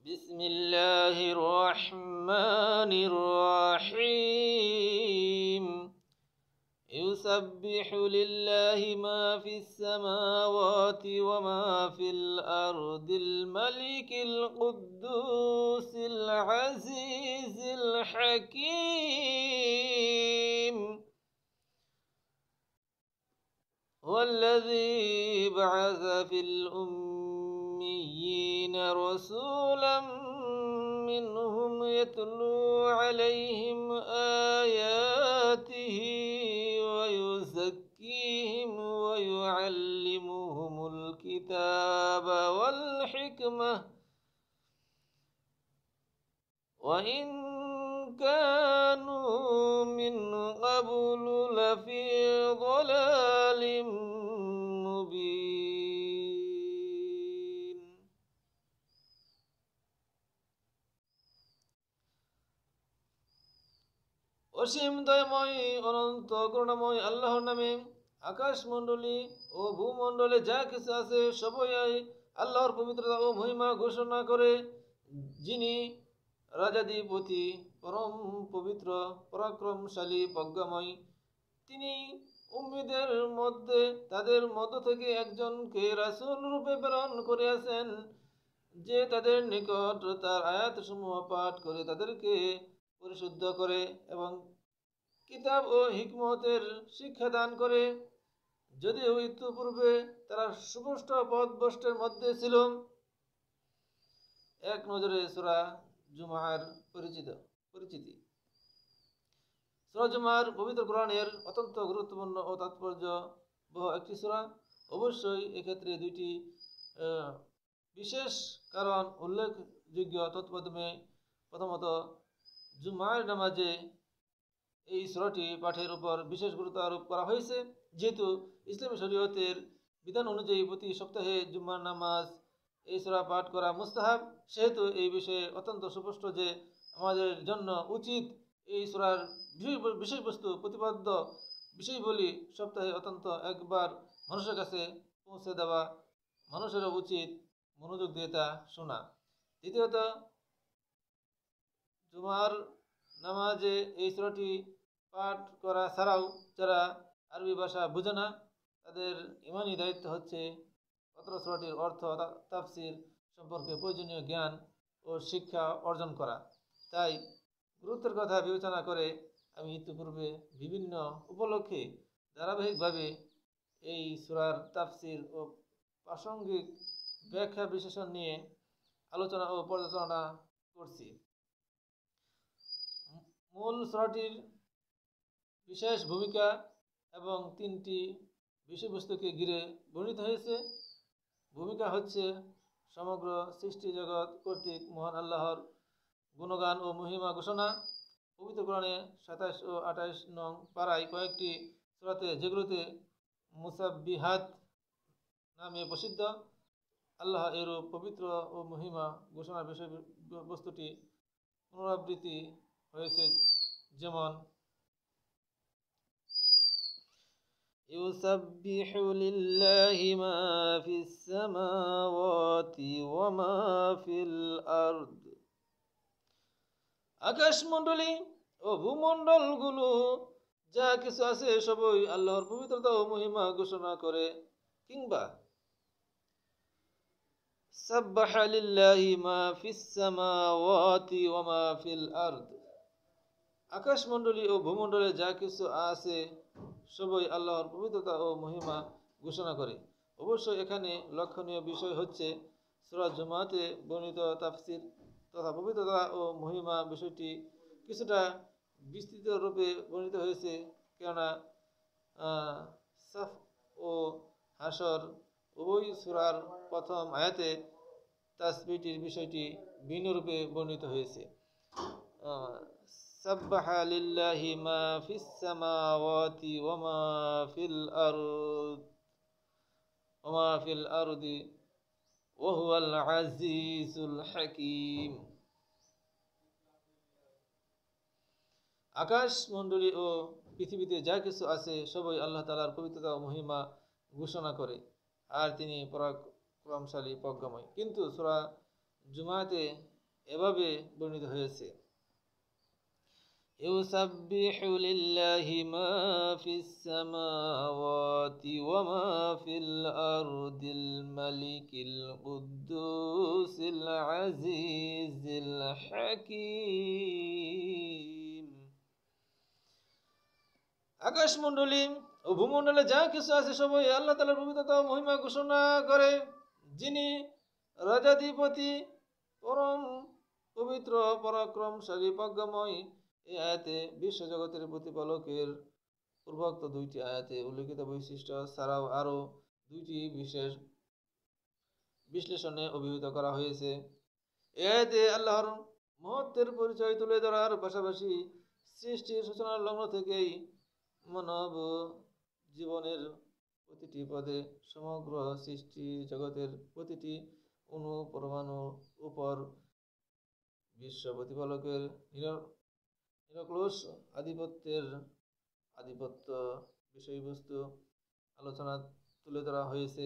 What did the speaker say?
بسم الله الرحمن الرحيم يسبح لله ما في السماوات وما في الأرض الملك القدوس العزيز الحكيم والذي بعث في الأميين رسولا منهم يتلو عليهم آياته ويزكيهم ويعلمهم الكتاب والحكمة وإن كانوا من قبل لفي ضلال মুবিন। অসীম দয়াময় অনন্ত করুণাময় আল্লাহর নামে। আকাশমণ্ডলী ও ভূমণ্ডলে যা কিছু আছে সবই আল্লাহর পবিত্রতা ও মহিমা ঘোষণা করে, যিনি রাজাধিপতি, পরম পবিত্র, পরাক্রমশালী, প্রজ্ঞাময়। তিনি উম্মীদের মধ্যে তাদের মধ্য থেকে একজনকে রাসূল রূপে প্রেরণ করিয়াছেন, যে তাদের নিকট তার আয়াতসমূহ পাঠ করে তাদেরকে পরিশুদ্ধ করে এবং কিতাব ও হিকমতের শিক্ষা দান করে। যদিও ইতিপূর্বে তারা সুস্পষ্ট পথভ্রষ্টের মধ্যে ছিল। এক নজরে সূরা জুমার পরিচিতি। সূরা জুমার পবিত্র কোরআনের অত্যন্ত গুরুত্বপূর্ণ ও তাৎপর্যবহ একটি সূরা। অবশ্যই এক্ষেত্রে দুইটি বিশেষ কারণ উল্লেখযোগ্য। তৎপ্রথমে প্রথমত জুমার নামাজে এই সূরাটি পাঠের উপর বিশেষ গুরুত্ব আরোপ করা হয়েছে। যেহেতু ইসলামী শরীয়তের বিধান অনুযায়ী প্রতি সপ্তাহে জুমার নামাজ এই সূরা পাঠ করা মুস্তাহাব, সেহেতু এই বিষয়ে অত্যন্ত সুস্পষ্ট যে আমাদের জন্য উচিত এই সূরার বিষয়বস্তু, প্রতিপাদ্য বিষয়গুলি সপ্তাহে অত্যন্ত একবার মানুষের কাছে পৌঁছে দেওয়া। মানুষেরও উচিত মনোযোগ দিয়ে তা শোনা। দ্বিতীয়ত, জুমার নামাজে এই সূরাটি পাঠ করা ছাড়াও যারা আরবি ভাষা বুঝে না, তাদের ইমানি দায়িত্ব হচ্ছে অত্র সূরাটির অর্থ, তাফসির সম্পর্কে প্রয়োজনীয় জ্ঞান ও শিক্ষা অর্জন করা। তাই গুরুত্বের কথা বিবেচনা করে আমি ইতিপূর্বে বিভিন্ন উপলক্ষে ধারাবাহিকভাবে এই সূরার তাফসির ও প্রাসঙ্গিক ব্যাখ্যা বিশ্লেষণ নিয়ে আলোচনা ও পর্যালোচনা করছি। মূল সূরাটির বিশেষ ভূমিকা এবং তিনটি বিষয়বস্তুকে ঘিরে বর্ণিত হয়েছে। ভূমিকা হচ্ছে সমগ্র সৃষ্টি জগৎ কর্তৃক মহান আল্লাহর গুণগান ও মহিমা ঘোষণা। পবিত্র কোরআনে 27 ও 28 নং পারায় কয়েকটি সূরাতে, যেগুলোতে মুসাব্বিহাত নামে প্রসিদ্ধ, আল্লাহ এরূপ পবিত্র ও মহিমা ঘোষণার বিষয়বস্তুটি পুনরাবৃত্তি হয়েছে। যেমন ইউসাব্বিহু লিল্লাহি মা ফিস সামাওয়াতি ওয়া মা ফিল আরদ। আকাশমণ্ডলী ও ভূমণ্ডলগুলো যা কিছু আছে সবই আল্লাহর পবিত্রতা ও মহিমা ঘোষণা করে। কিংবা সাব্বাহা লিল্লাহি মা ফিস সামাওয়াতি ওয়া মা ফিল আরদ। আকাশমণ্ডলী ও ভূমণ্ডলে যা কিছু আছে সবই আল্লাহর পবিত্রতা ও মহিমা ঘোষণা করে। অবশ্যই এখানে লক্ষণীয় বিষয় হচ্ছে সূরা জুমাতে বর্ণিত তাফসির তথা পবিত্রতা ও মহিমা বিষয়টি কিছুটা বিস্তৃত রূপে বর্ণিত হয়েছে, কেননা সাফ ও হাসর উভয় সূরার প্রথম আয়াতে তাসবিহটির বিষয়টি ভিন্ন রূপে বর্ণিত হয়েছে। সাব্বাহা লিল্লাহি মা ফিস সামাওয়াতি ওয়া মা ফিল আরদি ওয়া হুয়াল আজিজুল হাকীম। আকাশমণ্ডলী ও পৃথিবীতে যা কিছু আছে সবই আল্লাহ তাআলার পবিত্রতা ও মহিমা ঘোষণা করে, আর তিনি পরাক্রমশালী, প্রজ্ঞাময়। কিন্তু সূরা জুমাতে এভাবে বর্ণিত হয়েছে, يسبح لله ما في السماوات وما في الأرض الملك القدوس العزيز الحكيم। আকাশমণ্ডলী ও ভূমণ্ডলে যা কিছু আছে সবই আল্লাহ তাআলার পবিত্রতা ও মহিমা ঘোষণা করে, যিনি রাজাধিপতি, পরম পবিত্র, পরাক্রমশালী, প্রজ্ঞাময়। এই আয়াতে বিশ্বজগতের প্রতিপালকের পূর্বোক্ত দুইটি আয়াতে উল্লেখিত বৈশিষ্ট্য ছাড়াও আরও দুইটি বিশেষ বিশ্লেষণে অভিহিত করা হয়েছে। এই আয়াতে আল্লাহর মহত্বের পরিচয় তুলে ধরার পাশাপাশি সৃষ্টির সূচনার লগ্ন থেকেই মানব জীবনের প্রতিটি পদে সমগ্র সৃষ্টি জগতের প্রতিটি অণু পরমাণুর উপর বিশ্ব প্রতিপালকের নিরক্লোশ আধিপত্য বিষয়বস্তু আলোচনা তুলে ধরা হয়েছে।